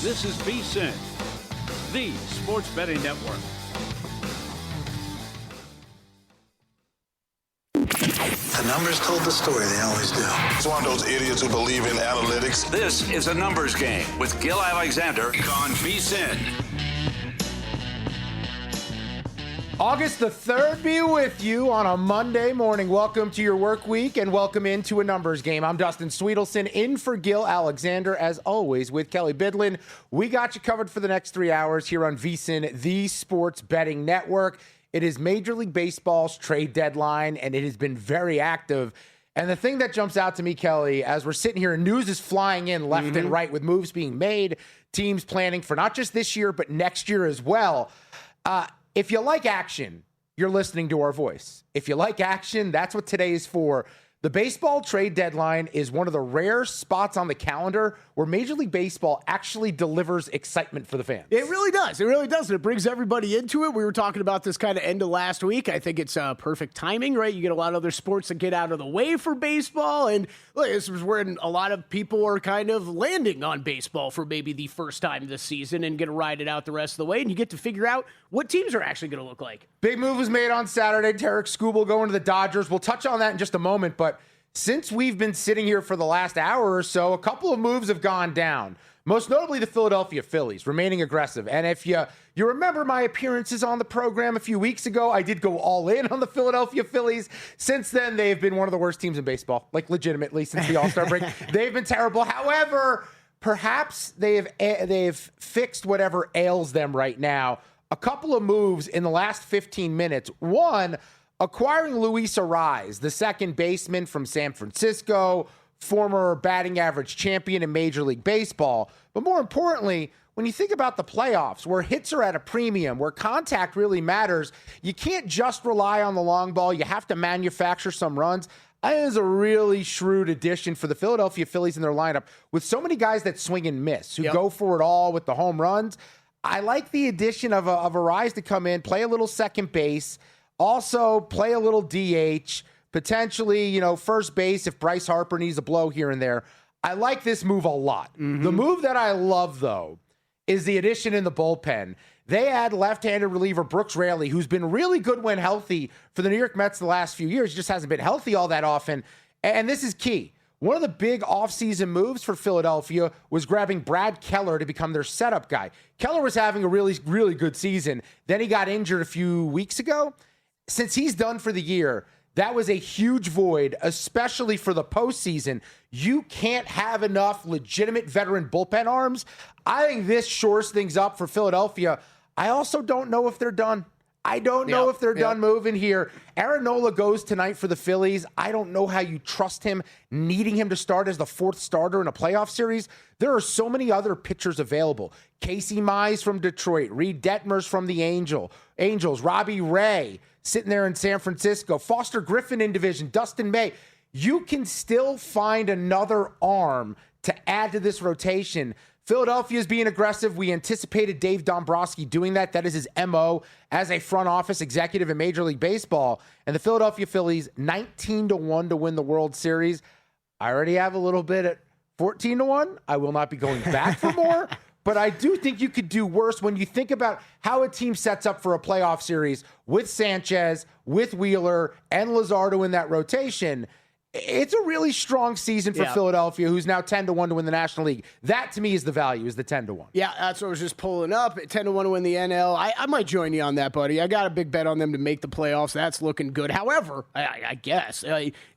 This is VSiN, the sports betting network. The numbers told the story, they always do. It's one of those idiots who believe in analytics. This is a numbers game with Gil Alexander on VSiN. August the 3rd be with you on a Monday morning. Welcome to your work week and welcome into a numbers game. I'm Dustin Swedelson in for Gil Alexander, as always, with Kelley Bydlon. We got you covered for the next 3 hours here on VSiN, the sports betting network. It is Major League Baseball's trade deadline, and it has been very active. And the thing that jumps out to me, Kelley, as we're sitting here and news is flying in left and right with moves being made, teams planning for not just this year, but next year as well. If you like action, you're listening to our voice. If you like action, that's what today is for. The baseball trade deadline is one of the rare spots on the calendar where Major League Baseball actually delivers excitement for the fans. It really does. It really does. It brings everybody into it. We were talking about this kind of end of last week. I think it's perfect timing, right? You get a lot of other sports that get out of the way for baseball. And look, this is where a lot of people are kind of landing on baseball for maybe the first time this season and get to ride it out the rest of the way. And you get to figure out what teams are actually going to look like. Big move was made on Saturday. Tarek Skubal going to the Dodgers. We'll touch on that in just a moment, but since we've been sitting here for the last hour or so, a couple of moves have gone down. Most notably, the Philadelphia Phillies remaining aggressive. And if you remember my appearances on the program a few weeks ago, I did go all in on the Philadelphia Phillies. Since then, they've been one of the worst teams in baseball, like legitimately since the All-Star break. They've been terrible. However, perhaps they've fixed whatever ails them right now. A couple of moves in the last 15 minutes. One, acquiring Luis Arraez, the second baseman from San Francisco, former batting average champion in Major League Baseball. But more importantly, when you think about the playoffs, where hits are at a premium, where contact really matters, you can't just rely on the long ball. You have to manufacture some runs. I think it's a really shrewd addition for the Philadelphia Phillies in their lineup with so many guys that swing and miss, who go for it all with the home runs. I like the addition of Arraez to come in, play a little second base, also play a little DH, potentially, first base if Bryce Harper needs a blow here and there. I like this move a lot. The move that I love, though, is the addition in the bullpen. They add left-handed reliever Brooks Raley, who's been really good when healthy for the New York Mets the last few years. He just hasn't been healthy all that often. And this is key. One of the big offseason moves for Philadelphia was grabbing Brad Keller to become their setup guy. Keller was having a really, really good season. Then he got injured a few weeks ago. Since he's done for the year, that was a huge void, especially for the postseason. You can't have enough legitimate veteran bullpen arms. I think this shores things up for Philadelphia. I also don't know if they're done. I don't know if they're done moving here. Aaron Nola goes tonight for the Phillies. I don't know how you trust him, needing him to start as the fourth starter in a playoff series. There are so many other pitchers available. Casey Mize from Detroit, Reed Detmers from the Angels, Robbie Ray sitting there in San Francisco, Foster Griffin in division, Dustin May. You can still find another arm to add to this rotation. Philadelphia is being aggressive. We anticipated Dave Dombrowski doing that. That is his MO as a front office executive in Major League Baseball. And the Philadelphia Phillies, 19-1 to win the World Series. I already have a little bit at 14-1. I will not be going back for more. But I do think you could do worse when you think about how a team sets up for a playoff series with Sanchez, with Wheeler, and Luzardo in that rotation. It's a really strong season for Philadelphia, who's now 10-1 to win the National League. That, to me, is the value, is the 10-1. Yeah, that's what I was just pulling up. 10-1 to win the NL. I might join you on that, buddy. I got a big bet on them to make the playoffs. That's looking good. However, I guess,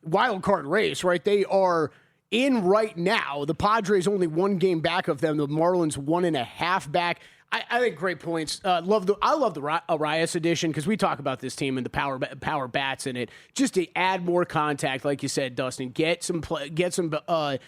wild card race, right? They are in right now. The Padres only one game back of them. The Marlins 1.5 back. I think great points. I love the Arraez edition because we talk about this team and the power bats in it. Just to add more contact, like you said, Dustin, get some players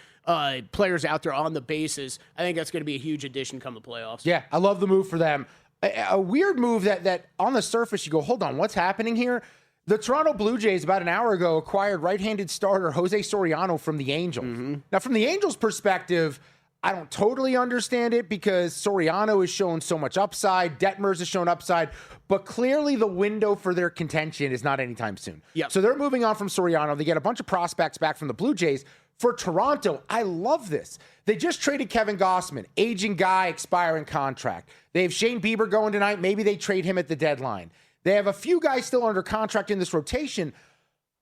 out there on the bases. I think that's going to be a huge addition come the playoffs. Yeah, I love the move for them. A weird move that on the surface you go, hold on, what's happening here? The Toronto Blue Jays about an hour ago acquired right-handed starter Jose Soriano from the Angels. Now, from the Angels' perspective, I don't totally understand it because Soriano has shown so much upside. Detmers has shown upside. But clearly the window for their contention is not anytime soon. Yep. So they're moving on from Soriano. They get a bunch of prospects back from the Blue Jays. For Toronto, I love this. They just traded Kevin Gossman, aging guy, expiring contract. They have Shane Bieber going tonight. Maybe they trade him at the deadline. They have a few guys still under contract in this rotation.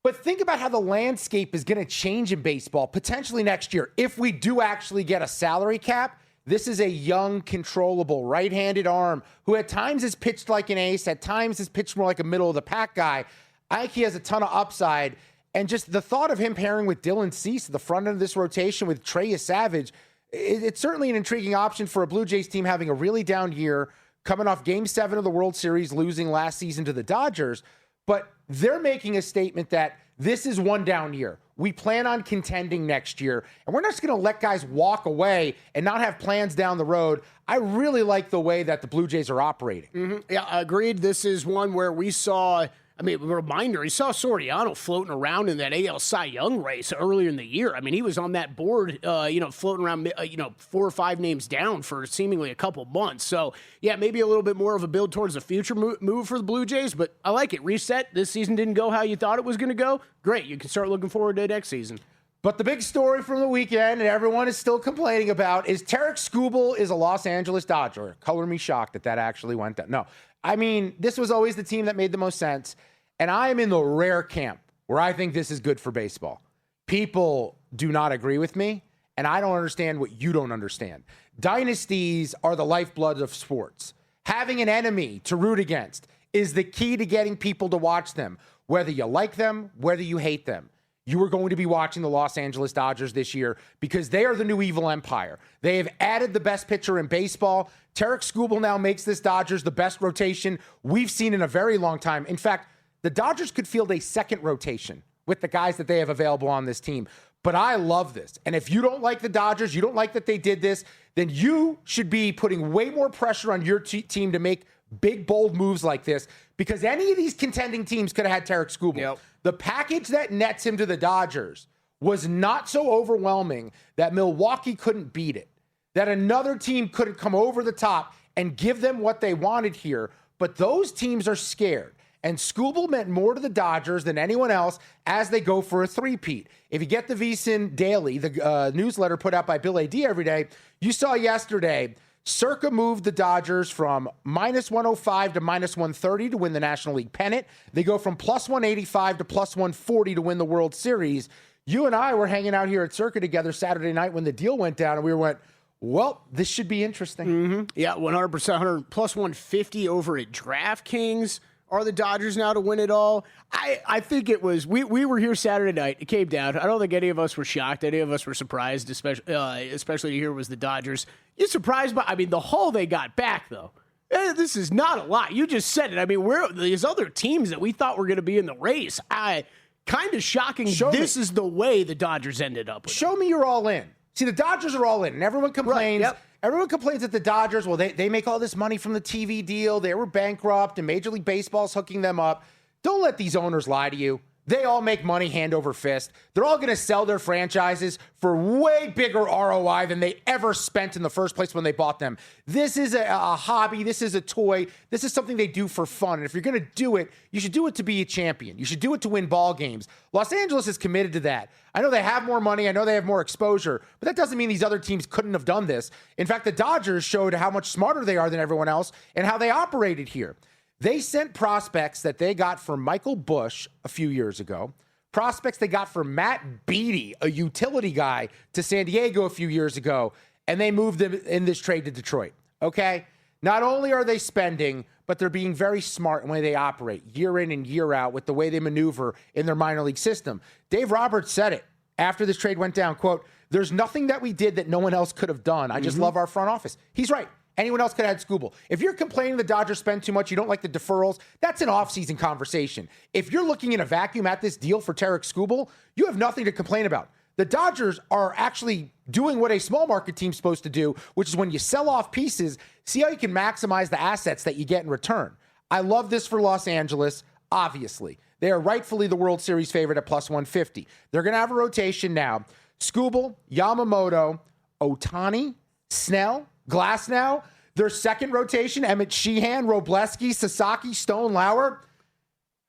But think about how the landscape is going to change in baseball potentially next year. If we do actually get a salary cap, this is a young, controllable, right-handed arm who at times has pitched like an ace, at times has pitched more like a middle-of-the-pack guy. I think he has a ton of upside. And just the thought of him pairing with Dylan Cease at the front end of this rotation with Trey Savage, it's certainly an intriguing option for a Blue Jays team having a really down year, coming off Game 7 of the World Series, losing last season to the Dodgers. But they're making a statement that this is one down year. We plan on contending next year, and we're not just going to let guys walk away and not have plans down the road. I really like the way that the Blue Jays are operating. Mm-hmm. Yeah, agreed. This is one where we saw, a reminder, he saw Soriano floating around in that AL Cy Young race earlier in the year. I mean, he was on that board, floating around, 4 or 5 names down for seemingly a couple months. So, yeah, maybe a little bit more of a build towards the future move for the Blue Jays, but I like it. Reset. This season didn't go how you thought it was going to go. Great. You can start looking forward to next season. But the big story from the weekend, and everyone is still complaining about, is Tarek Skubal is a Los Angeles Dodger. Color me shocked that actually went down. No, I mean, this was always the team that made the most sense. And I am in the rare camp where I think this is good for baseball. People do not agree with me, and I don't understand what you don't understand. Dynasties are the lifeblood of sports. Having an enemy to root against is the key to getting people to watch them, whether you like them, whether you hate them. You are going to be watching the Los Angeles Dodgers this year because they are the new evil empire. They have added the best pitcher in baseball. Tarek Skubal now makes this Dodgers the best rotation we've seen in a very long time. In fact, the Dodgers could field a second rotation with the guys that they have available on this team. But I love this. And if you don't like the Dodgers, you don't like that they did this, then you should be putting way more pressure on your team to make big, bold moves like this, because any of these contending teams could have had Tarek Skubal. Yep. The package that nets him to the Dodgers was not so overwhelming that Milwaukee couldn't beat it, that another team couldn't come over the top and give them what they wanted here. But those teams are scared. And Skubal meant more to the Dodgers than anyone else as they go for a three-peat. If you get the VSiN Daily, the newsletter put out by Bill A.D. every day, you saw yesterday Circa moved the Dodgers from minus 105 to minus 130 to win the National League pennant. They go from plus 185 to plus 140 to win the World Series. You and I were hanging out here at Circa together Saturday night when the deal went down, and we went, well, this should be interesting. Mm-hmm. Yeah, 100%, 100 plus 150 over at DraftKings. Are the Dodgers now to win it all? I think it was, we were here Saturday night. It came down. I don't think any of us were shocked. Any of us were surprised, especially to hear it was the Dodgers. You're surprised by, the haul they got back, though. This is not a lot. You just said it. Where these other teams that we thought were going to be in the race, kind of shocking. This is the way the Dodgers ended up with Show me you're all in. See, the Dodgers are all in, and everyone complains. Right, yep. Everyone complains that the Dodgers, well, they make all this money from the TV deal. They were bankrupt, and Major League Baseball's hooking them up. Don't let these owners lie to you. They all make money hand over fist. They're all going to sell their franchises for way bigger ROI than they ever spent in the first place when they bought them. This is a hobby. This is a toy. This is something they do for fun. And if you're going to do it, you should do it to be a champion. You should do it to win ball games. Los Angeles is committed to that. I know they have more money. I know they have more exposure, but that doesn't mean these other teams couldn't have done this. In fact, the Dodgers showed how much smarter they are than everyone else and how they operated here. They sent prospects that they got from Michael Busch a few years ago, prospects they got from Matt Beattie, a utility guy, to San Diego a few years ago, and they moved them in this trade to Detroit, okay? Not only are they spending, but they're being very smart in the way they operate, year in and year out, with the way they maneuver in their minor league system. Dave Roberts said it after this trade went down, quote, "There's nothing that we did that no one else could have done. I just love our front office." He's right. Anyone else could have had Skubal. If you're complaining the Dodgers spend too much, you don't like the deferrals, that's an offseason conversation. If you're looking in a vacuum at this deal for Tarek Skubal, you have nothing to complain about. The Dodgers are actually doing what a small market team's supposed to do, which is when you sell off pieces, see how you can maximize the assets that you get in return. I love this for Los Angeles, obviously. They are rightfully the World Series favorite at plus 150. They're going to have a rotation now. Skubal, Yamamoto, Ohtani, Snell, Glasnow, their second rotation, Emmett Sheehan, Robleski, Sasaki, Stone, Lauer.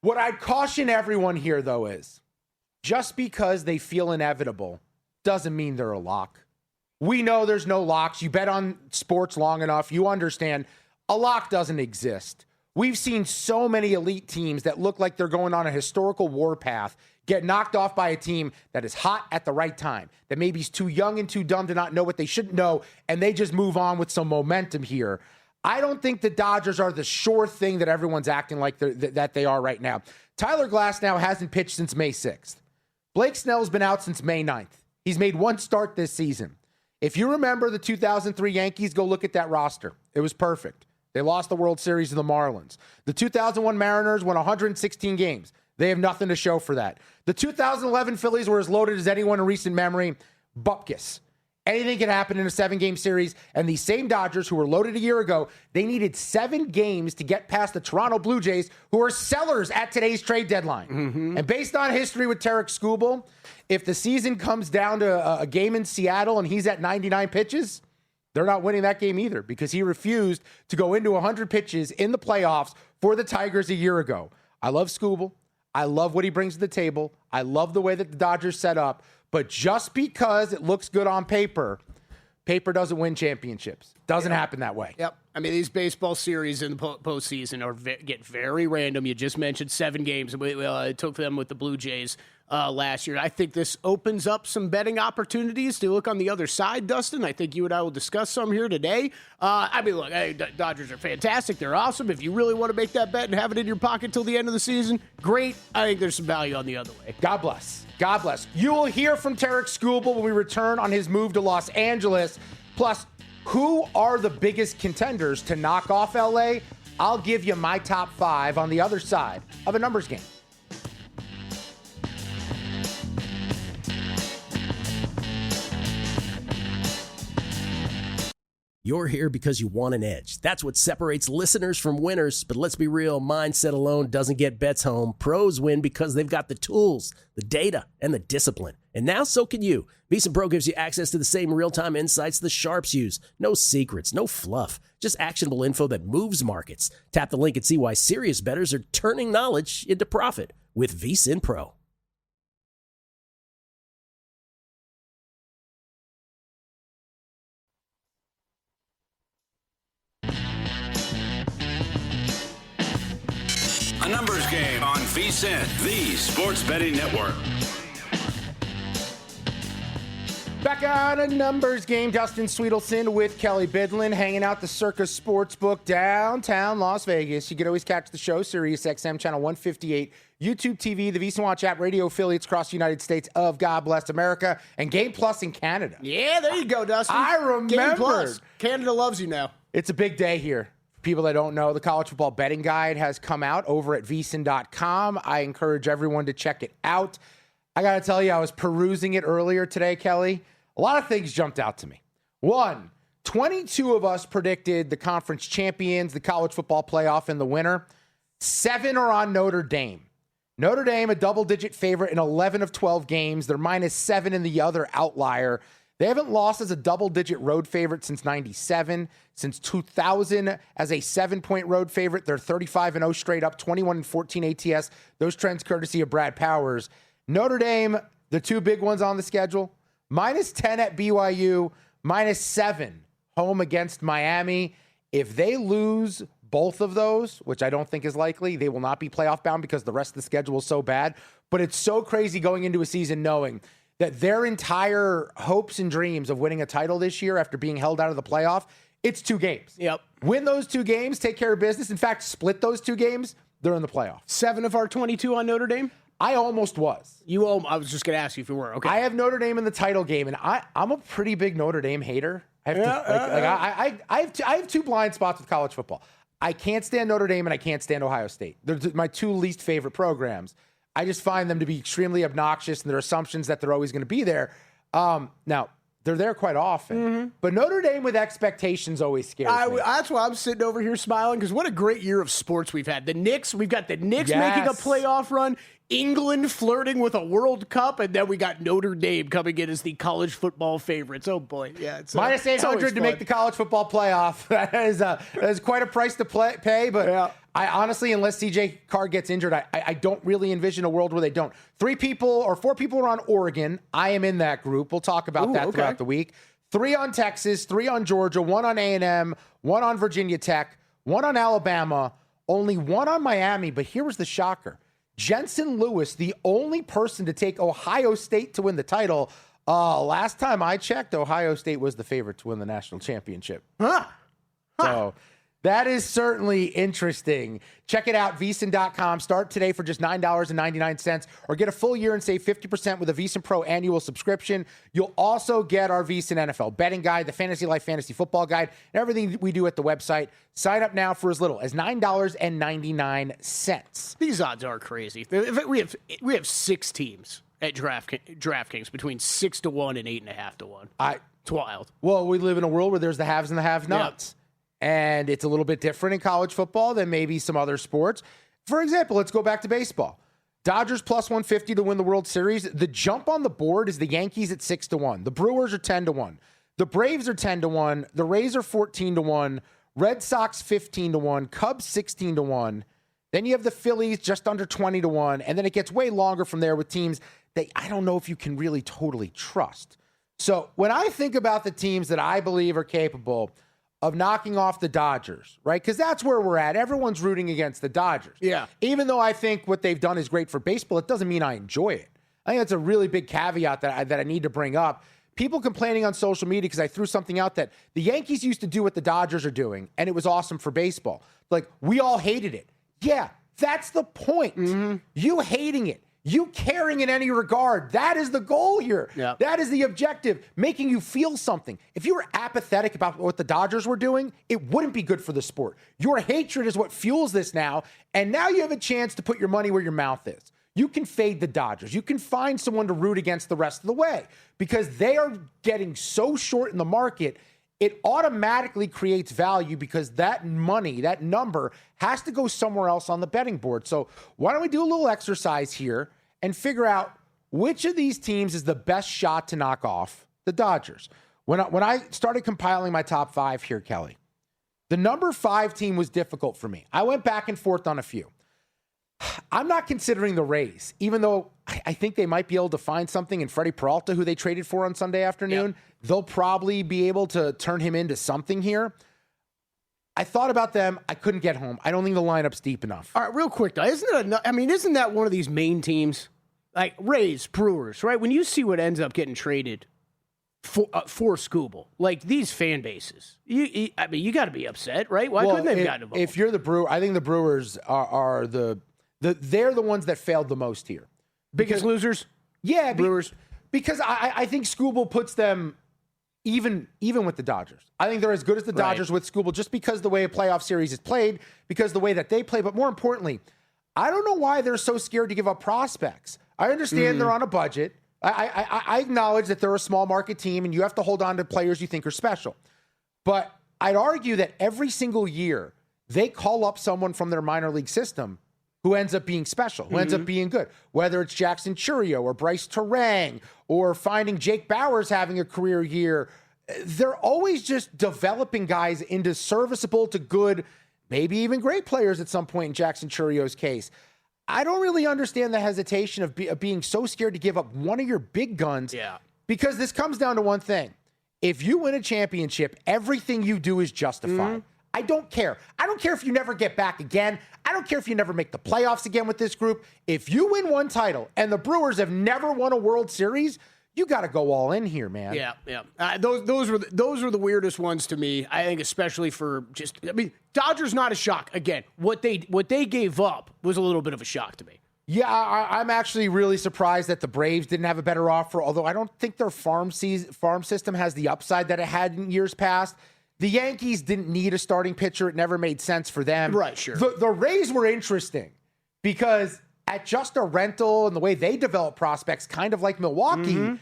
What I'd caution everyone here, though, is just because they feel inevitable doesn't mean they're a lock. We know there's no locks. You bet on sports long enough, you understand a lock doesn't exist. We've seen so many elite teams that look like they're going on a historical warpath get knocked off by a team that is hot at the right time, that maybe is too young and too dumb to not know what they shouldn't know, and they just move on with some momentum here. I don't think the Dodgers are the sure thing that everyone's acting like that they are right now. Tyler Glasnow hasn't pitched since May 6th. Blake Snell's been out since May 9th. He's made one start this season. If you remember the 2003 Yankees, go look at that roster. It was perfect. They lost the World Series to the Marlins. The 2001 Mariners won 116 games. They have nothing to show for that. The 2011 Phillies were as loaded as anyone in recent memory. Bupkis. Anything can happen in a 7-game series. And these same Dodgers, who were loaded a year ago, they needed 7 games to get past the Toronto Blue Jays, who are sellers at today's trade deadline. Mm-hmm. And based on history with Tarek Skubal, if the season comes down to a game in Seattle and he's at 99 pitches, they're not winning that game either, because he refused to go into 100 pitches in the playoffs for the Tigers a year ago. I love Skubal. I love what he brings to the table. I love the way that the Dodgers set up. But just because it looks good on paper, paper doesn't win championships. Doesn't happen that way. Yep. I mean, these baseball series in the postseason get very random. You just mentioned 7 games. It took them with the Blue Jays last year. I think this opens up some betting opportunities to look on the other side, Dustin. I think you and I will discuss some here today. I mean, look, hey, Dodgers are fantastic. They're awesome. If you really want to make that bet and have it in your pocket till the end of the season, great. I think there's some value on the other way. God bless. God bless. You will hear from Tarek Skubal when we return on his move to Los Angeles. Plus, who are the biggest contenders to knock off LA? I'll give you my top 5 on the other side of a numbers game. You're here because you want an edge. That's what separates listeners from winners. But let's be real, mindset alone doesn't get bets home. Pros win because they've got the tools, the data, and the discipline. And now so can you. VSiN Pro gives you access to the same real-time insights the sharps use. No secrets, no fluff, just actionable info that moves markets. Tap the link and see why serious bettors are turning knowledge into profit with VSiN Pro. A numbers game on VSiN, the sports betting network. Back on a numbers game, Dustin Swedelson with Kelley Bydlon, hanging out the Circus Sportsbook downtown Las Vegas. You can always catch the show, Sirius XM Channel 158, YouTube TV, the VSiN Watch app, radio affiliates across the United States of God Bless America, and Game Plus in Canada. Yeah, there you go, Dustin. I remember. Canada loves you now. It's a big day here. For people that don't know, the college football betting guide has come out over at vsin.com. I encourage everyone to check it out. I got to tell you, I was perusing it earlier today, Kelley. A lot of things jumped out to me. 1, 22 of us predicted the conference champions, the college football playoff, and the winner. 7 are on Notre Dame. Notre Dame, a double-digit favorite in 11 of 12 games. They're -7 in the other outlier. They haven't lost as a double-digit road favorite since 97. Since 2000 as a 7-point road favorite, they're 35-0 straight up, 21-14 ATS. Those trends courtesy of Brad Powers. Notre Dame, the 2 big ones on the schedule, -10 at BYU, -7 home against Miami. If they lose both of those, which I don't think is likely, they will not be playoff bound because the rest of the schedule is so bad. But it's so crazy going into a season knowing that their entire hopes and dreams of winning a title this year after being held out of the playoff, it's 2 games. Yep. Win those 2 games, take care of business. In fact, split those 2 games, they're in the playoff. 7 of our 22 on Notre Dame? I almost was. I was just going to ask you if you were. Okay. I have Notre Dame in the title game, and I'm a pretty big Notre Dame hater. I have 2 blind spots with college football. I can't stand Notre Dame, and I can't stand Ohio State. They're my 2 least favorite programs. I just find them to be extremely obnoxious, and their assumptions that they're always going to be there. Now, they're there quite often. But Notre Dame with expectations always scares me. That's why I'm sitting over here smiling, because what a great year of sports we've had. We've got the Knicks making a playoff run, England flirting with a World Cup, and then we got Notre Dame coming in as the college football favorites. Oh, boy. Yeah, it's -800 to make the college football playoff. That is quite a price to pay, but I honestly, unless CJ Carr gets injured, I don't really envision a world where they don't. 4 people are on Oregon. I am in that group. We'll talk about that throughout the week. 3 on Texas, 3 on Georgia, 1 on A&M, 1 on Virginia Tech, 1 on Alabama, only 1 on Miami. But here was the shocker. Jensen Lewis, the only person to take Ohio State to win the title. Last time I checked, Ohio State was the favorite to win the national championship. So that is certainly interesting. Check it out, VSiN.com. Start today for just $9.99 or get a full year and save 50% with a VSiN Pro annual subscription. You'll also get our VSiN NFL betting guide, the Fantasy Life Fantasy Football Guide, and everything we do at the website. Sign up now for as little as $9.99. These odds are crazy. We have 6 teams at DraftKings between 6-1 and 8.5-1. It's wild. Well, we live in a world where there's the haves and the have-nots. Yep. And it's a little bit different in college football than maybe some other sports. For example, let's go back to baseball. Dodgers plus 150 to win the World Series. The jump on the board is the Yankees at 6-1. The Brewers are 10-1. The Braves are 10-1. The Rays are 14-1. Red Sox 15-1. Cubs 16-1. Then you have the Phillies just under 20-1. And then it gets way longer from there with teams that I don't know if you can really totally trust. So when I think about the teams that I believe are capable of knocking off the Dodgers, right? Because that's where we're at. Everyone's rooting against the Dodgers. Yeah. Even though I think what they've done is great for baseball, it doesn't mean I enjoy it. I think that's a really big caveat that I need to bring up. People complaining on social media because I threw something out that the Yankees used to do what the Dodgers are doing, and it was awesome for baseball. Like, we all hated it. Yeah, that's the point. Mm-hmm. You hating it. You caring in any regard. That is the goal here. Yep. That is the objective, making you feel something. If you were apathetic about what the Dodgers were doing, it wouldn't be good for the sport. Your hatred is what fuels this now, and now you have a chance to put your money where your mouth is. You can fade the Dodgers. You can find someone to root against the rest of the way because they are getting so short in the market, it automatically creates value because that money, that number, has to go somewhere else on the betting board. So why don't we do a little exercise here and figure out which of these teams is the best shot to knock off the Dodgers? When I started compiling my top 5 here, Kelley, the number 5 team was difficult for me. I went back and forth on a few. I'm not considering the Rays, even though I think they might be able to find something in Freddie Peralta, who they traded for on Sunday afternoon. Yep. They'll probably be able to turn him into something here. I thought about them. I couldn't get home. I don't think the lineup's deep enough. All right, real quick, though. Isn't that one of these main teams? Like Rays, Brewers, right? When you see what ends up getting traded for Scooble, like these fan bases, you got to be upset, right? Why couldn't they have gotten involved? If you're the Brewer, I think the Brewers are they're the ones that failed the most here. Biggest losers? Yeah, Brewers. Because I think Scooble puts them even with the Dodgers. I think they're as good as the Dodgers with Scooble just because the way a playoff series is played, because the way that they play. But more importantly, I don't know why they're so scared to give up prospects. I understand they're on a budget. I acknowledge that they're a small market team and you have to hold on to players you think are special. But I'd argue that every single year they call up someone from their minor league system who ends up being special, who ends up being good, whether it's Jackson Churio or Bryce Terang or finding Jake Bauers having a career year. They're always just developing guys into serviceable to good, maybe even great players at some point in Jackson Churio's case. I don't really understand the hesitation of being so scared to give up one of your big guns because this comes down to one thing. If you win a championship, everything you do is justified. I don't care. I don't care if you never get back again. I don't care if you never make the playoffs again with this group. If you win one title and the Brewers have never won a World Series, you got to go all in here, man. Yeah. Those were the weirdest ones to me. I think, especially for Dodgers not a shock. Again, what they gave up was a little bit of a shock to me. Yeah, I'm actually really surprised that the Braves didn't have a better offer. Although I don't think their farm system has the upside that it had in years past. The Yankees didn't need a starting pitcher. It never made sense for them. Right, sure. The Rays were interesting because at just a rental and the way they develop prospects, kind of like Milwaukee,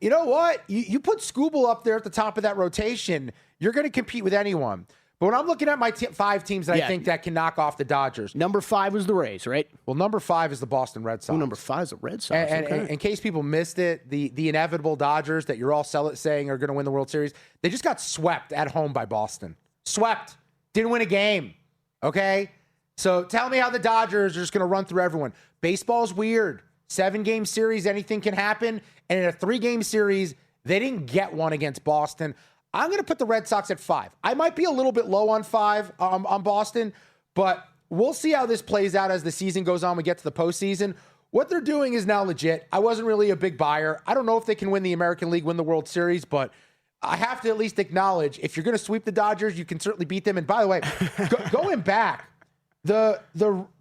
you know what? You put Scooble up there at the top of that rotation, you're going to compete with anyone. But when I'm looking at my 5 teams that I think that can knock off the Dodgers. Number 5 was the Rays, right? Well, number 5 is the Boston Red Sox. Ooh, number 5 is the Red Sox. And in case people missed it, the inevitable Dodgers that you're all saying are going to win the World Series, they just got swept at home by Boston. Swept. Didn't win a game. Okay? So tell me how the Dodgers are just going to run through everyone. Baseball's weird. 7-game series, anything can happen. And in a 3-game series, they didn't get one against Boston. I'm going to put the Red Sox at 5. I might be a little bit low on 5 on Boston, but we'll see how this plays out as the season goes on. We get to the postseason. What they're doing is now legit. I wasn't really a big buyer. I don't know if they can win the American League, win the World Series, but I have to at least acknowledge if you're going to sweep the Dodgers, you can certainly beat them. And by the way, going back, the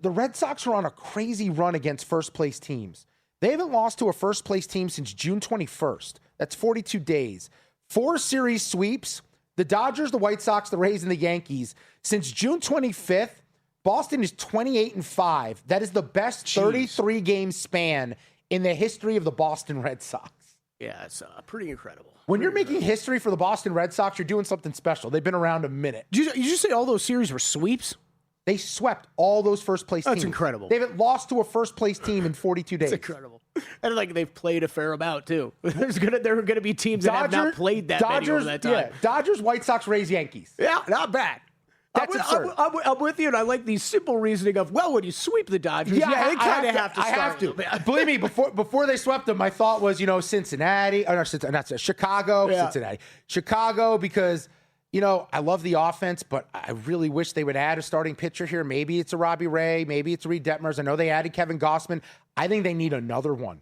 Red Sox are on a crazy run against first-place teams. They haven't lost to a first-place team since June 21st. That's 42 days. 4 series sweeps. The Dodgers, the White Sox, the Rays, and the Yankees. Since June 25th, Boston is 28-5. That is the best 33-game span in the history of the Boston Red Sox. Yeah, it's pretty incredible. When you're making history for the Boston Red Sox, you're doing something special. They've been around a minute. Did you just say all those series were sweeps? They swept all those first-place teams. That's incredible. They haven't lost to a first-place team in 42 days. That's incredible. And like they've played a fair amount, too. There are gonna be teams that have not played that many over that time. Yeah, Dodgers, White Sox, Rays, Yankees. Yeah, not bad. That's absurd. I'm with you, and I like the simple reasoning of, well, when you sweep the Dodgers, they kind of have to start. I have to. Believe me, before they swept them, my thought was, Cincinnati, or not Chicago, yeah. Cincinnati. Chicago, because, I love the offense, but I really wish they would add a starting pitcher here. Maybe it's a Robbie Ray, maybe it's a Reed Detmers. I know they added Kevin Gossman. I think they need another one.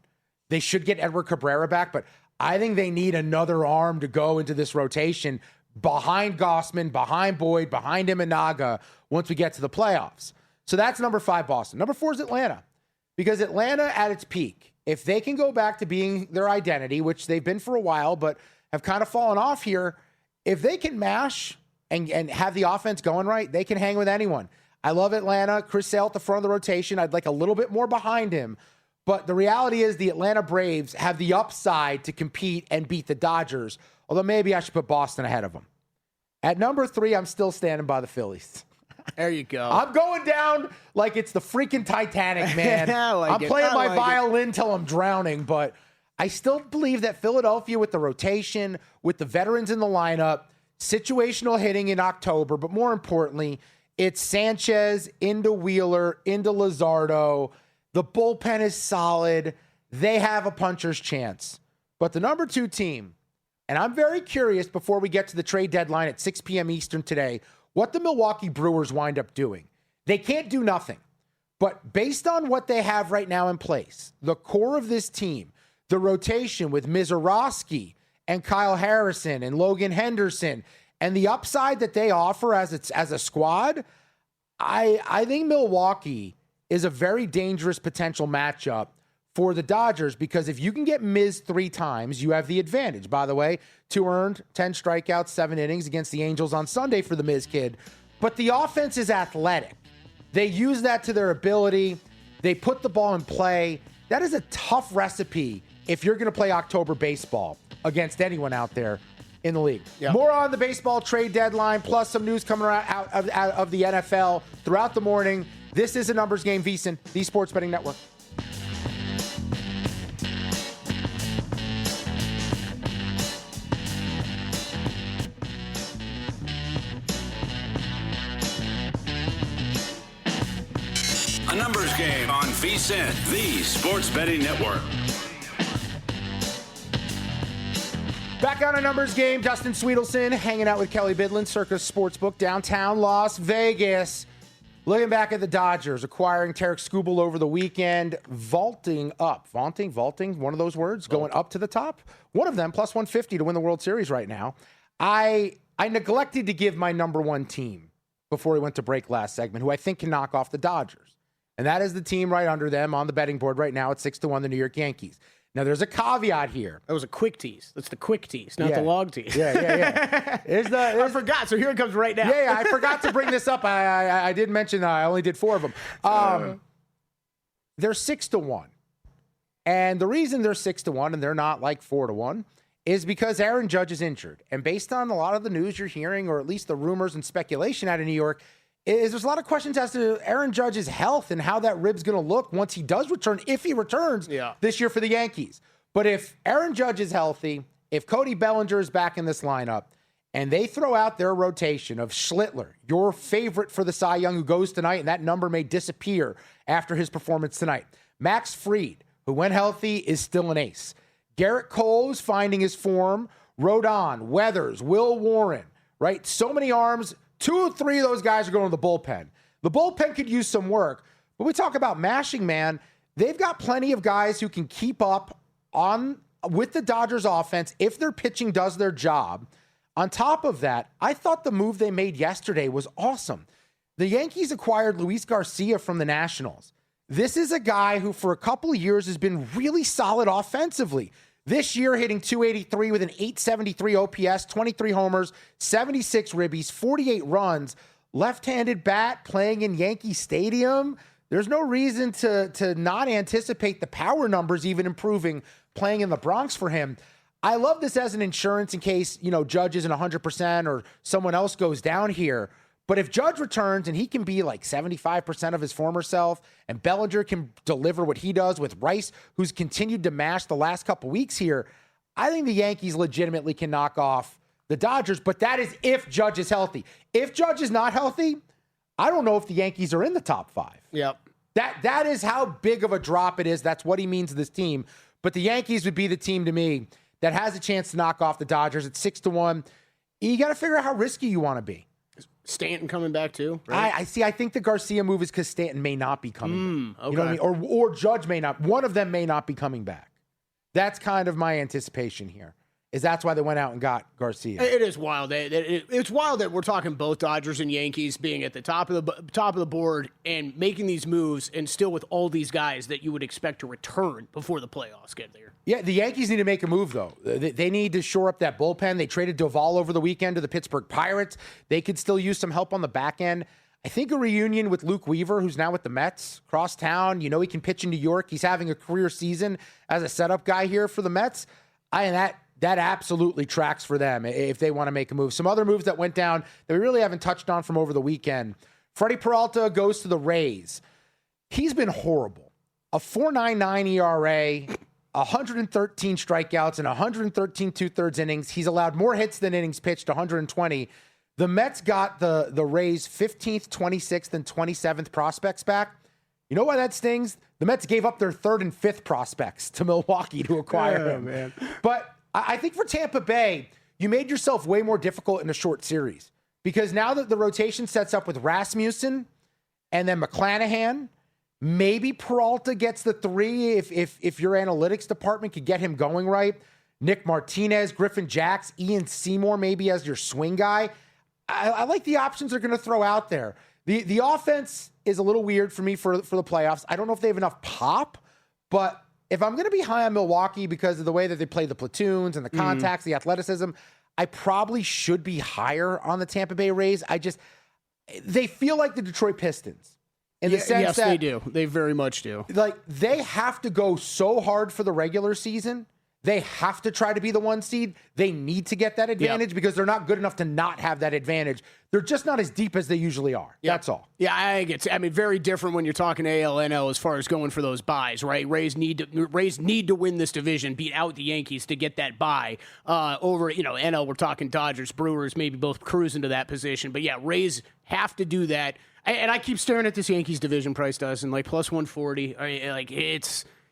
They should get Edward Cabrera back, but I think they need another arm to go into this rotation behind Gossman, behind Boyd, behind Imanaga once we get to the playoffs. So that's number 5, Boston. Number 4 is Atlanta, because Atlanta at its peak, if they can go back to being their identity, which they've been for a while, but have kind of fallen off here, if they can mash and have the offense going right, they can hang with anyone. I love Atlanta. Chris Sale at the front of the rotation. I'd like a little bit more behind him. But the reality is the Atlanta Braves have the upside to compete and beat the Dodgers, although maybe I should put Boston ahead of them. At number 3, I'm still standing by the Phillies. There you go. I'm going down like it's the freaking Titanic, man. I'm playing my violin till I'm drowning, but I still believe that Philadelphia, with the rotation, with the veterans in the lineup, situational hitting in October, but more importantly, it's Sanchez into Wheeler, into Luzardo. The bullpen is solid. They have a puncher's chance. But the number 2 team, and I'm very curious before we get to the trade deadline at 6 p.m. Eastern today, what the Milwaukee Brewers wind up doing. They can't do nothing. But based on what they have right now in place, the core of this team, the rotation with Mizorowski and Kyle Harrison and Logan Henderson, and the upside that they offer as a squad, I think Milwaukee is a very dangerous potential matchup for the Dodgers, because if you can get Miz 3 times, you have the advantage. By the way, 2 earned, 10 strikeouts, 7 innings against the Angels on Sunday for the Miz kid. But the offense is athletic. They use that to their ability. They put the ball in play. That is a tough recipe if you're going to play October baseball against anyone out there in the league. Yep. More on the baseball trade deadline, plus some news coming out of the NFL throughout the morning. This is a numbers game, VSiN, the Sports Betting Network. A numbers game on VSiN, the Sports Betting Network. Back on a numbers game, Dustin Swedelson hanging out with Kelley Bydlon, Circus Sportsbook, downtown Las Vegas. Looking back at the Dodgers, acquiring Tarek Skubal over the weekend, vaulting, one of those words, going up to the top. One of them, plus 150 to win the World Series right now. I neglected to give my number 1 team before we went to break last segment, who I think can knock off the Dodgers. And that is the team right under them on the betting board right now at 6-1, the New York Yankees. Now, there's a caveat here. That was a quick tease. That's the quick tease, not the long tease. Yeah. I forgot, so here it comes right now. Yeah, I forgot to bring this up. I did mention I only did 4 of them. They're 6-1. And the reason they're 6-1 and they're not like 4-1 is because Aaron Judge is injured. And based on a lot of the news you're hearing, or at least the rumors and speculation out of New York, is there's a lot of questions as to Aaron Judge's health and how that rib's going to look once he does return, if he returns this year for the Yankees. But if Aaron Judge is healthy, if Cody Bellinger is back in this lineup, and they throw out their rotation of Schlittler, your favorite for the Cy Young, who goes tonight, and that number may disappear after his performance tonight. Max Fried, who when healthy is still an ace. Garrett Cole's finding his form. Rodon, Weathers, Will Warren, right? So many arms. 2 or 3 of those guys are going to the bullpen. The bullpen could use some work. But we talk about mashing, man. They've got plenty of guys who can keep up with the Dodgers offense if their pitching does their job. On top of that, I thought the move they made yesterday was awesome. The Yankees acquired Luis Garcia from the Nationals. This is a guy who for a couple of years has been really solid offensively. This year hitting .283 with an .873 OPS, 23 homers, 76 ribbies, 48 runs, left-handed bat playing in Yankee Stadium. There's no reason to not anticipate the power numbers even improving playing in the Bronx for him. I love this as an insurance in case, Judge isn't 100% or someone else goes down here. But if Judge returns and he can be like 75% of his former self, and Bellinger can deliver what he does with Rice, who's continued to mash the last couple weeks here, I think the Yankees legitimately can knock off the Dodgers. But that is if Judge is healthy. If Judge is not healthy, I don't know if the Yankees are in the top 5. Yep. That is how big of a drop it is. That's what he means to this team. But the Yankees would be the team to me that has a chance to knock off the Dodgers at 6-1. You got to figure out how risky you want to be. Stanton coming back too, right? I see. I think the Garcia move is because Stanton may not be coming back. Okay. You know what I mean? Or Judge may not. One of them may not be coming back. That's kind of my anticipation here. That's why they went out and got Garcia. It is wild. It's wild that we're talking both Dodgers and Yankees being at the top of the board and making these moves, and still with all these guys that you would expect to return before the playoffs get there. Yeah, the Yankees need to make a move, though. They need to shore up that bullpen. They traded Duvall over the weekend to the Pittsburgh Pirates. They could still use some help on the back end. I think a reunion with Luke Weaver, who's now with the Mets, cross town. He can pitch in New York. He's having a career season as a setup guy here for the Mets. That absolutely tracks for them if they want to make a move. Some other moves that went down that we really haven't touched on from over the weekend. Freddie Peralta goes to the Rays. He's been horrible. A 4.99 ERA, 113 strikeouts, and 113 2/3 innings. He's allowed more hits than innings pitched, 120. The Mets got the Rays' 15th, 26th, and 27th prospects back. You know why that stings? The Mets gave up their 3rd and 5th prospects to Milwaukee to acquire him. Man. But I think for Tampa Bay, you made yourself way more difficult in a short series, because now that the rotation sets up with Rasmussen and then McClanahan, maybe Peralta gets the 3 if your analytics department could get him going right. Nick Martinez, Griffin Jacks, Ian Seymour maybe as your swing guy. I like the options they're going to throw out there. The offense is a little weird for me for the playoffs. I don't know if they have enough pop, but if I'm going to be high on Milwaukee because of the way that they play the platoons and the contacts, the athleticism, I probably should be higher on the Tampa Bay Rays. They feel like the Detroit Pistons. In the sense that, they do. They very much do. Like, they have to go so hard for the regular season. They have to try to be the 1 seed. They need to get that advantage because they're not good enough to not have that advantage. They're just not as deep as they usually are. Yep. That's all. Yeah, I think it's very different when you're talking AL, NL as far as going for those buys, right? Rays need to win this division, beat out the Yankees to get that buy. Over, NL, we're talking Dodgers, Brewers, maybe both cruising to that position. But yeah, Rays have to do that. And I keep staring at this Yankees division price, Dustin, like plus 140. Like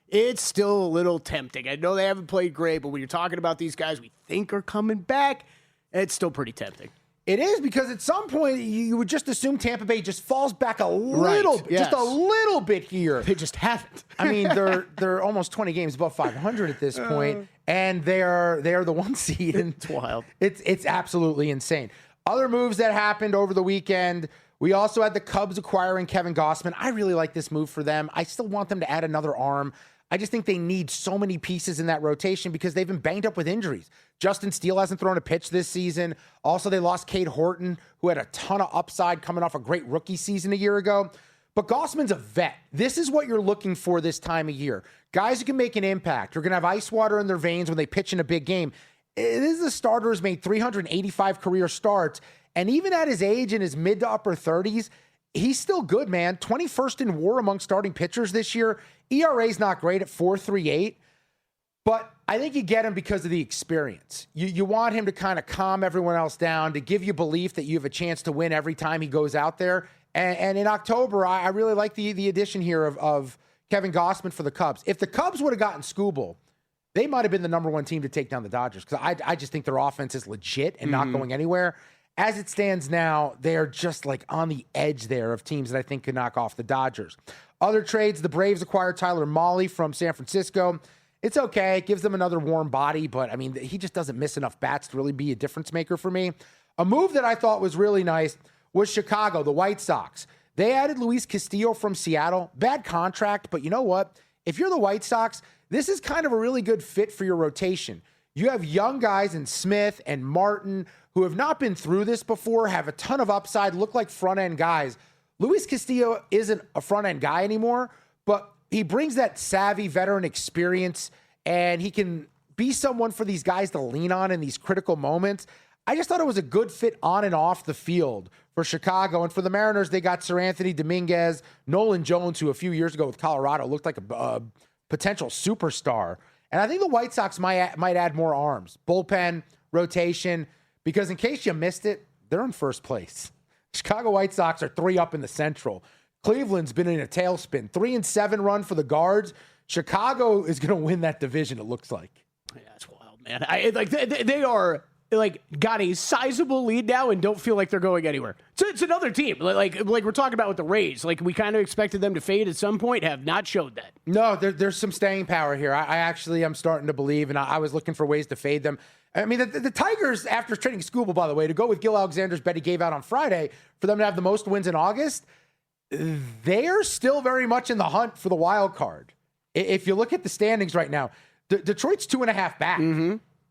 it's still a little tempting. I know they haven't played great, but when you're talking about these guys we think are coming back, it's still pretty tempting. It is, because at some point you would just assume Tampa Bay just falls back a little, just a little bit here. They just haven't. I mean, they're almost 20 games above 500 at this point, and they are the 1 seed. And it's wild. It's absolutely insane. Other moves that happened over the weekend. We also had the Cubs acquiring Kevin Gausman. I really like this move for them. I still want them to add another arm. I just think they need so many pieces in that rotation because they've been banged up with injuries. Justin Steele hasn't thrown a pitch this season. Also, they lost Cade Horton, who had a ton of upside coming off a great rookie season a year ago. But Gausman's a vet. This is what you're looking for this time of year. Guys who can make an impact. You're going to have ice water in their veins when they pitch in a big game. This is a starter who's made 385 career starts. And even at his age, in his mid to upper 30s, he's still good, man. 21st in WAR among starting pitchers this year. ERA's not great at 4.38, but I think you get him because of the experience. You want him to kind of calm everyone else down, to give you belief that you have a chance to win every time he goes out there. And in October, I really like the addition here of Kevin Gossman for the Cubs. If the Cubs would have gotten Skubal, they might have been the number one team to take down the Dodgers, because I just think their offense is legit and not going anywhere. As it stands now, they are just like on the edge there of teams that I think could knock off the Dodgers. Other trades, the Braves acquired Tyler Mahle from San Francisco. It's okay. It gives them another warm body, but I mean, he just doesn't miss enough bats to really be a difference maker for me. A move that I thought was really nice was Chicago, the White Sox. They added Luis Castillo from Seattle. Bad contract, but you know what? If you're the White Sox, this is kind of a really good fit for your rotation. You have young guys in Smith and Martin who have not been through this before, have a ton of upside, look like front-end guys. Luis Castillo isn't a front-end guy anymore, but he brings that savvy veteran experience, and he can be someone for these guys to lean on in these critical moments. I just thought it was a good fit on and off the field for Chicago. And for the Mariners, they got Sir Anthony Dominguez, Nolan Jones, who a few years ago with Colorado looked like a potential superstar. And I think the White Sox might add more arms, bullpen, rotation, because in case you missed it, they're in first place. Chicago White Sox are 3 up in the Central. Cleveland's been in a tailspin. 3-7 run for the Guards. Chicago is going to win that division, it looks like. Yeah, that's wild, man. They are got a sizable lead now and don't feel like they're going anywhere. So it's another team. Like we're talking about with the Rays. Like, we kind of expected them to fade at some point, have not showed that. No, there's some staying power here. I actually am starting to believe, and I was looking for ways to fade them. I mean, the Tigers, after trading Skubal, by the way, to go with Gil Alexander's bet he gave out on Friday, for them to have the most wins in August, they're still very much in the hunt for the wild card. If you look at the standings right now, Detroit's 2.5 back.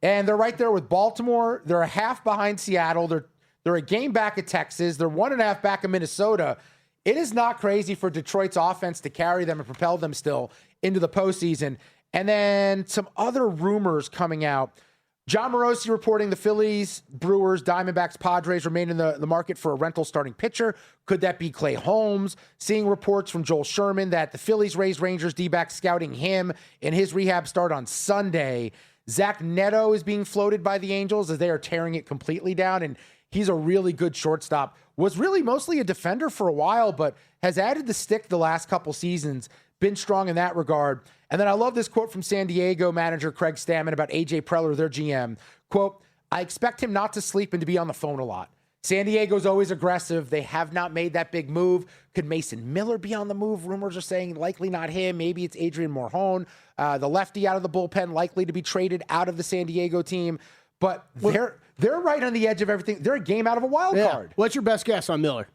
And they're right there with Baltimore. They're a half behind Seattle. They're a game back at Texas. They're 1.5 back of Minnesota. It is not crazy for Detroit's offense to carry them and propel them still into the postseason. And then some other rumors coming out. John Morosi reporting the Phillies, Brewers, Diamondbacks, Padres remain in the market for a rental starting pitcher. Could that be Clay Holmes? Seeing reports from Joel Sherman that the Phillies, Rays, Rangers, D-backs scouting him in his rehab start on Sunday. Zach Neto is being floated by the Angels as they are tearing it completely down, and he's a really good shortstop. Was really mostly a defender for a while, but has added the stick the last couple seasons. Been strong in that regard. And then I love this quote from San Diego manager Craig Stammen about A.J. Preller, their GM. Quote, I expect him not to sleep and to be on the phone a lot. San Diego's always aggressive. They have not made that big move. Could Mason Miller be on the move? Rumors are saying likely not him. Maybe it's Adrian Morjon, the lefty out of the bullpen, likely to be traded out of the San Diego team. But they're right on the edge of everything. They're a game out of a wild card. What's your best guess on Miller?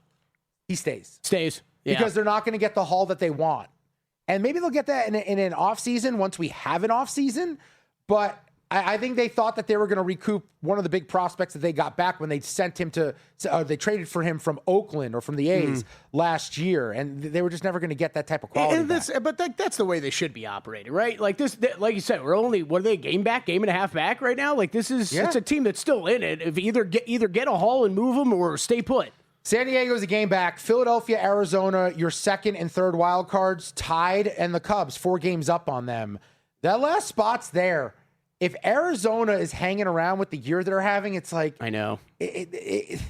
He stays. Stays. Yeah. Because they're not going to get the haul that they want. And maybe they'll get that in an offseason once we have an offseason. But I think they thought that they were going to recoup one of the big prospects that they got back when they sent him they traded for him from Oakland or from the A's last year. And they were just never going to get that type of quality back. But that's the way they should be operating, right? Like this, like you said, we're only, what are they, game and a half back right now? Like this is, it's a team that's still in it. If either get a haul and move them or stay put. San Diego's a game back. Philadelphia, Arizona, your second and third wild cards tied, and the Cubs 4 games up on them. That last spot's there. If Arizona is hanging around with the year they're having, it's like, I know. If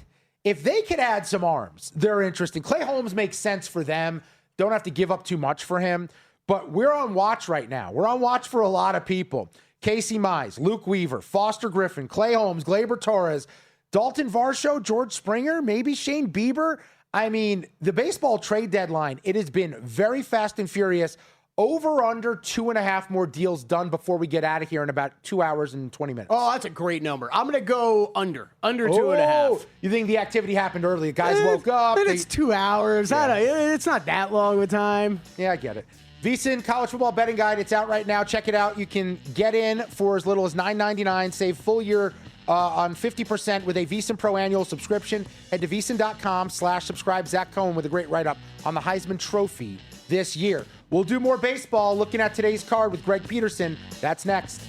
they could add some arms, they're interesting. Clay Holmes makes sense for them. Don't have to give up too much for him. But we're on watch right now. We're on watch for a lot of people. Casey Mize, Luke Weaver, Foster Griffin, Clay Holmes, Gleyber Torres, Dalton Varsho, George Springer, maybe Shane Bieber. I mean, the baseball trade deadline, it has been very fast and furious. Over under 2.5 more deals done before we get out of here in about 2 hours and 20 minutes. Oh, that's a great number. I'm going to go under 2.5. You think the activity happened early? Guys woke up. But it's 2 hours. Yeah. It's not that long of a time. Yeah, I get it. VSiN College Football Betting Guide. It's out right now. Check it out. You can get in for as little as $9.99. Save full year on 50% with a VSiN Pro annual subscription. Head to VSiN.com/subscribe. Zach Cohen with a great write-up on the Heisman Trophy this year. We'll do more baseball looking at today's card with Greg Peterson. That's next.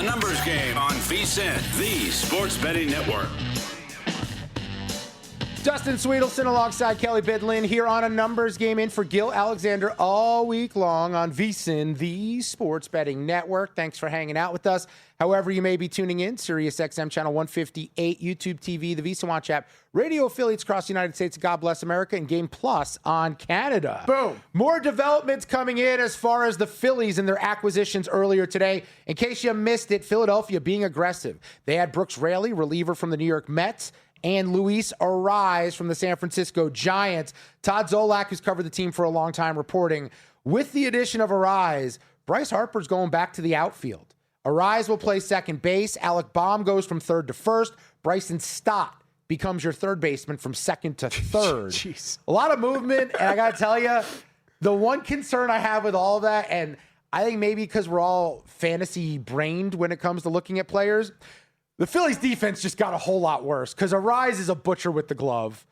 A numbers game on VSiN, the sports betting network. Dustin Swedelson alongside Kelley Bydlon here on a numbers game in for Gil Alexander all week long on VSiN, the sports betting network. Thanks for hanging out with us. However you may be tuning in, SiriusXM channel 158, YouTube TV, the VSiN Watch app, radio affiliates across the United States, God Bless America, and Game Plus on Canada. Boom. More developments coming in as far as the Phillies and their acquisitions earlier today. In case you missed it, Philadelphia being aggressive. They had Brooks Raley, reliever from the New York Mets, and Luis Ariz from the San Francisco Giants. Todd Zolak, who's covered the team for a long time, reporting, with the addition of Ariz, Bryce Harper's going back to the outfield. Ariz will play second base. Alec Baum goes from third to first. Bryson Stott becomes your third baseman from second to third. Jeez. A lot of movement, and I got to tell you, the one concern I have with all of that, and I think maybe because we're all fantasy-brained when it comes to looking at players, the Phillies defense just got a whole lot worse because Ariz is a butcher with the glove.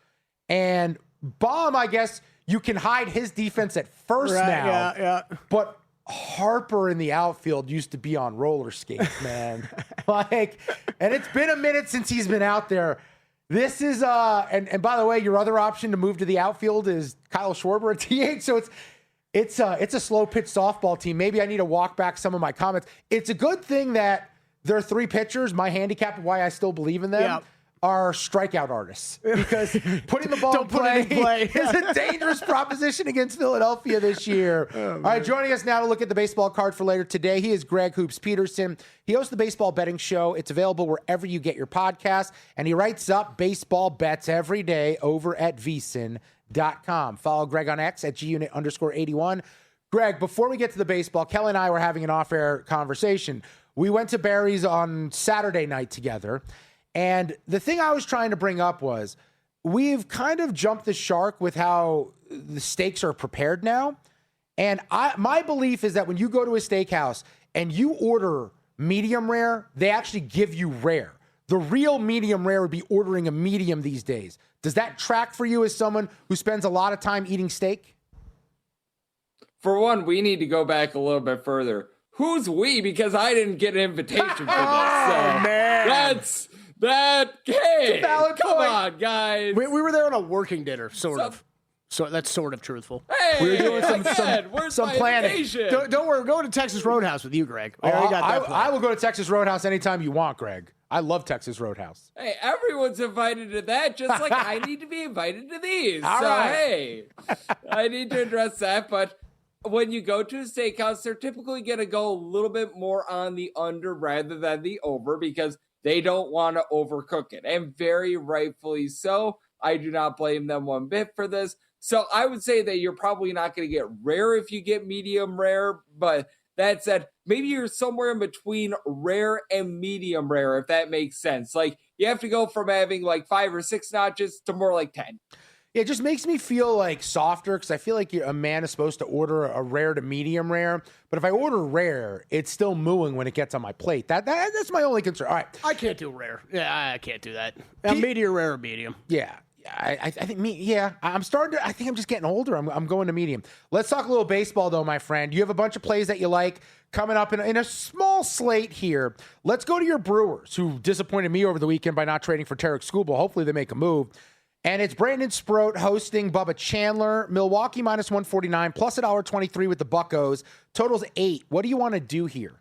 And Baum, I guess you can hide his defense at first now. Yeah. But Harper in the outfield used to be on roller skates, man. And it's been a minute since he's been out there. This is, and by the way, your other option to move to the outfield is Kyle Schwarber at DH. So it's a slow pitch softball team. Maybe I need to walk back some of my comments. It's a good thing that there are three pitchers. My handicap of why I still believe in them are strikeout artists, because putting the ball in play is a dangerous proposition against Philadelphia this year. All right, joining us now to look at the baseball card for later today, he is Greg Hoops Peterson. He hosts the Baseball Betting Show. It's available wherever you get your podcasts, and he writes up baseball bets every day over at vsin.com. Follow Greg on X at @GUnit_81. Greg, before we get to the baseball, Kelley and I were having an off-air conversation. We went to Barry's on Saturday night together, and the thing I was trying to bring up was we've kind of jumped the shark with how the steaks are prepared now. And my belief is that when you go to a steakhouse and you order medium rare, they actually give you rare. The real medium rare would be ordering a medium these days. Does that track for you as someone who spends a lot of time eating steak? For one, we need to go back a little bit further. Who's we? Because I didn't get an invitation for this. Oh, man. Hey, valid come point. on, guys. We were there on a working dinner, sort of. So that's sort of truthful. Hey, We were doing where's some my planning. invitation? Don't worry, we're going to Texas Roadhouse with you, Greg. We already got that planned. I will go to Texas Roadhouse anytime you want, Greg. I love Texas Roadhouse. Hey, everyone's invited to that, just like I need to be invited to these. All so, right. hey, I need to address that, but when you go to a steakhouse, they're typically going to go a little bit more on the under rather than the over because they don't want to overcook it. And very rightfully so. I do not blame them one bit for this. So I would say that you're probably not going to get rare if you get medium rare. But that said, maybe you're somewhere in between rare and medium rare, if that makes sense. Like you have to go from having like 5 or 6 notches to more like 10. It just makes me feel like softer because I feel like a man is supposed to order a rare to medium rare. But if I order rare, it's still mooing when it gets on my plate. That's my only concern. All right. I can't do rare. Yeah, I can't do that. Medium rare or medium. Yeah. I think I'm starting to, I think I'm just getting older. I'm going to medium. Let's talk a little baseball though, my friend. You have a bunch of plays that you like coming up in a small slate here. Let's go to your Brewers, who disappointed me over the weekend by not trading for Tarek Skubal. Hopefully they make a move. And it's Brandon Sproat hosting Bubba Chandler. Milwaukee minus 149, plus $1.23 with the Buccos. Total's 8. What do you want to do here?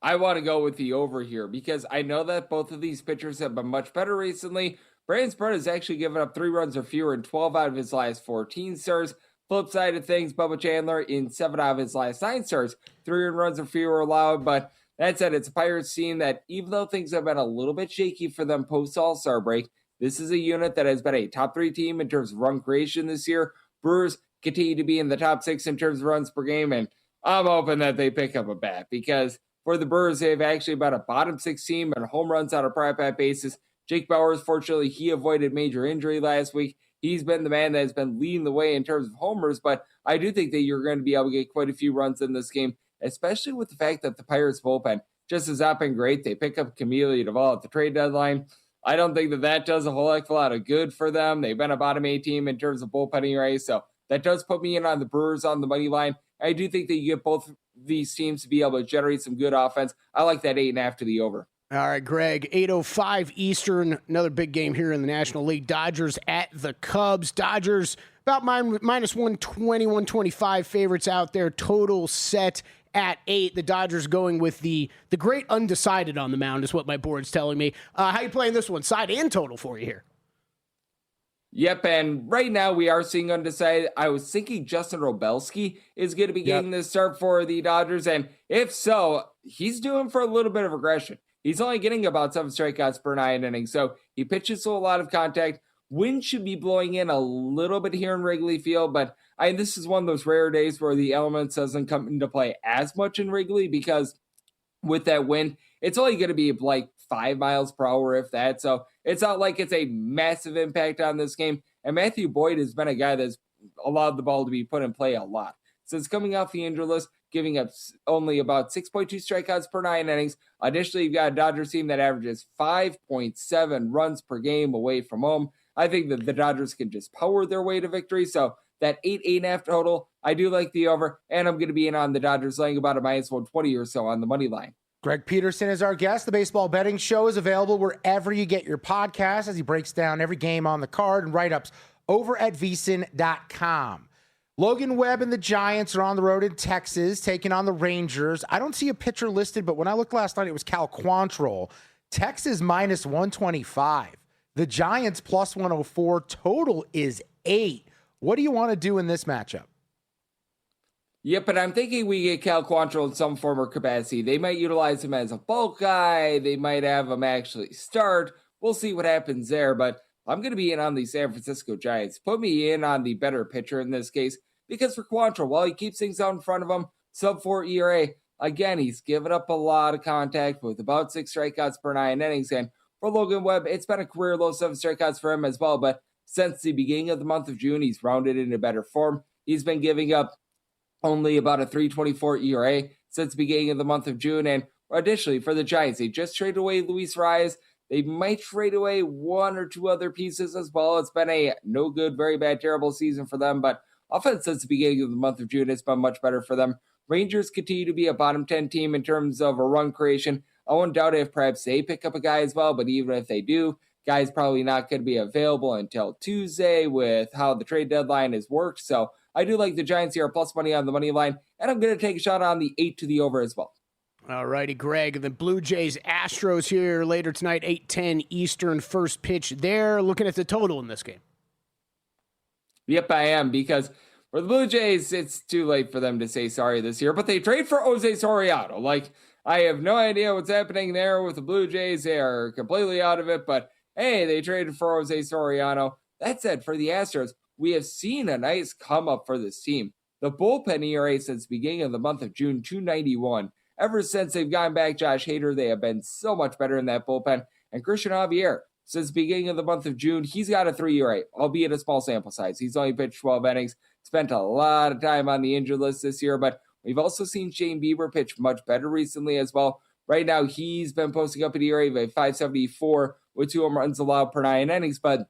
I want to go with the over here because I know that both of these pitchers have been much better recently. Brandon Sproat has actually given up 3 runs or fewer in 12 out of his last 14 starts. Flip side of things, Bubba Chandler in 7 out of his last 9 starts, 3 runs or fewer allowed. But that said, it's a Pirates team that even though things have been a little bit shaky for them post All-Star break, this is a unit that has been a top 3 team in terms of run creation this year. Brewers continue to be in the top 6 in terms of runs per game, and I'm hoping that they pick up a bat because for the Brewers, they've actually been a bottom 6 team and home runs on a per at-bat basis. Jake Bauers, fortunately, he avoided major injury last week. He's been the man that has been leading the way in terms of homers, but I do think that you're going to be able to get quite a few runs in this game, especially with the fact that the Pirates bullpen just has not been great. They pick up Camilo Duvall at the trade deadline. I don't think that does a whole heck of a lot of good for them. They've been a bottom 8 team in terms of bullpen ERA, so that does put me in on the Brewers on the money line. I do think that you get both these teams to be able to generate some good offense. I like that 8.5 to the over. All right, Greg, 8:05 Eastern, another big game here in the National League. Dodgers at the Cubs. Dodgers about minus 120, 125 favorites out there. Total set at 8. The Dodgers going with the great undecided on the mound is what my board's telling me. How you playing this one? Side and total for you here. Yep, and right now we are seeing undecided. I was thinking Justin Robelski is going to be getting the start for the Dodgers, and if so, he's doing for a little bit of aggression. He's only getting about 7 strikeouts per 9 innings, so he pitches to a lot of contact. Wind should be blowing in a little bit here in Wrigley Field, but this is one of those rare days where the elements doesn't come into play as much in Wrigley, because with that wind, it's only going to be like 5 miles per hour, if that. So it's not like it's a massive impact on this game. And Matthew Boyd has been a guy that's allowed the ball to be put in play a lot. Since coming off the injured list, giving up only about 6.2 strikeouts per 9 innings. Additionally, you've got a Dodgers team that averages 5.7 runs per game away from home. I think that the Dodgers can just power their way to victory. So that 8.5 total, I do like the over, and I'm going to be in on the Dodgers laying about a minus 120 or so on the money line. Greg Peterson is our guest. The Baseball Betting Show is available wherever you get your podcasts as he breaks down every game on the card and write-ups over at vsin.com. Logan Webb and the Giants are on the road in Texas, taking on the Rangers. I don't see a pitcher listed, but when I looked last night, it was Cal Quantrill. Texas minus 125. The Giants plus 104. Total is 8. What do you want to do in this matchup? Yep, but I'm thinking we get Cal Quantrill in some form or capacity. They might utilize him as a bulk guy. They might have him actually start. We'll see what happens there, but I'm going to be in on the San Francisco Giants. Put me in on the better pitcher in this case, because for Quantrill, while he keeps things out in front of him, sub-4 ERA, again, he's given up a lot of contact with about 6 strikeouts per 9 innings. And for Logan Webb, it's been a career low 7 strikeouts for him as well. But since the beginning of the month of June, he's rounded into better form. He's been giving up only about a 3.24 ERA since the beginning of the month of June. And additionally, for the Giants, they just traded away Luis Reyes. They might trade away 1 or 2 other pieces as well. It's been a no good, very bad, terrible season for them. But offense since the beginning of the month of June, it's been much better for them. Rangers continue to be a bottom 10 team in terms of a run creation. I won't doubt if perhaps they pick up a guy as well. But even if they do, guy's probably not going to be available until Tuesday with how the trade deadline has worked. So I do like the Giants here, plus money on the money line. And I'm going to take a shot on the 8 to the over as well. All righty, Greg. The Blue Jays Astros here later tonight, 8:10 Eastern, first pitch there. Looking at the total in this game. Yep, I am, because for the Blue Jays, it's too late for them to say sorry this year, but they trade for Jose Soriano. Like, I have no idea what's happening there with the Blue Jays. They are completely out of it, but hey, they traded for Jose Soriano. That said, for the Astros, we have seen a nice come up for this team. The bullpen ERA since the beginning of the month of June, 291. Ever since they've gotten back Josh Hader, they have been so much better in that bullpen. And Christian Javier, since the beginning of the month of June, he's got a 3 ERA, albeit a small sample size. He's only pitched 12 innings, spent a lot of time on the injured list this year, but we've also seen Shane Bieber pitch much better recently as well. Right now, he's been posting up an ERA of 5.74 with 2 home runs allowed per 9 innings, but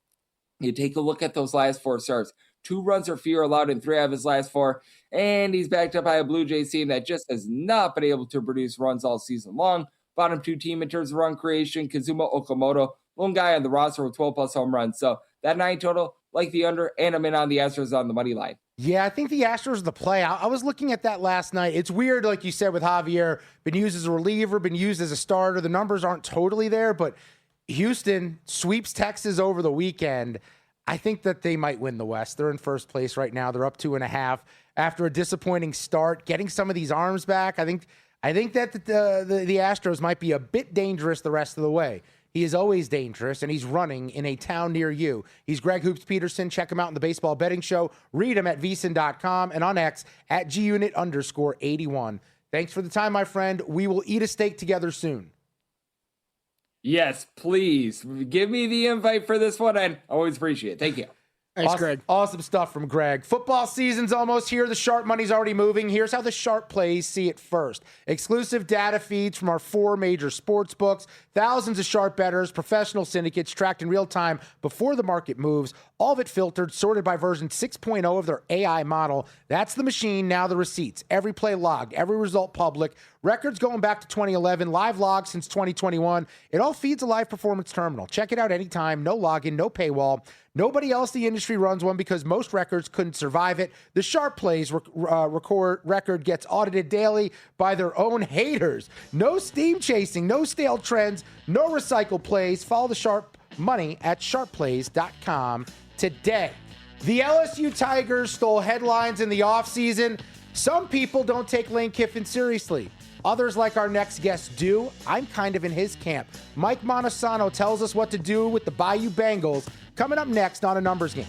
you take a look at those last 4 starts. 2 runs or fewer allowed in 3 out of his last 4, and he's backed up by a Blue Jays team that just has not been able to produce runs all season long. Bottom 2 team in terms of run creation, Kazuma Okamoto, lone guy on the roster with 12-plus home runs. So that 9 total, like the under, and I'm in on the Astros on the money line. Yeah, I think the Astros are the play. I was looking at that last night. It's weird, like you said, with Javier, been used as a reliever, been used as a starter. The numbers aren't totally there, but Houston sweeps Texas over the weekend. I think that they might win the West. They're in first place right now. They're up 2.5 after a disappointing start. Getting some of these arms back, I think that the Astros might be a bit dangerous the rest of the way. He is always dangerous, and he's running in a town near you. He's Greg Hoops Peterson. Check him out in the Baseball Betting Show. Read him at vsin.com and on X at @GUnit_81. Thanks for the time, my friend. We will eat a steak together soon. Yes, please. Give me the invite for this one. I always appreciate it. Thank you. Thanks, Greg. Awesome stuff from Greg. Football season's almost here. The sharp money's already moving. Here's how the sharp plays see it first. Exclusive data feeds from our 4 major sports books, thousands of sharp bettors, professional syndicates tracked in real time before the market moves, all of it filtered, sorted by version 6.0 of their AI model. That's the machine, now the receipts. Every play logged, every result public, records going back to 2011, live logs since 2021. It all feeds a live performance terminal. Check it out anytime, no login, no paywall. Nobody else in the industry runs one because most records couldn't survive it. The Sharp Plays record gets audited daily by their own haters. No steam chasing, no stale trends, no recycled plays. Follow the Sharp Money at sharpplays.com today. The LSU Tigers stole headlines in the offseason. Some people don't take Lane Kiffin seriously. Others, like our next guest, do. I'm kind of in his camp. Mike Montesano tells us what to do with the Bayou Bengals. Coming up next on A Numbers Game.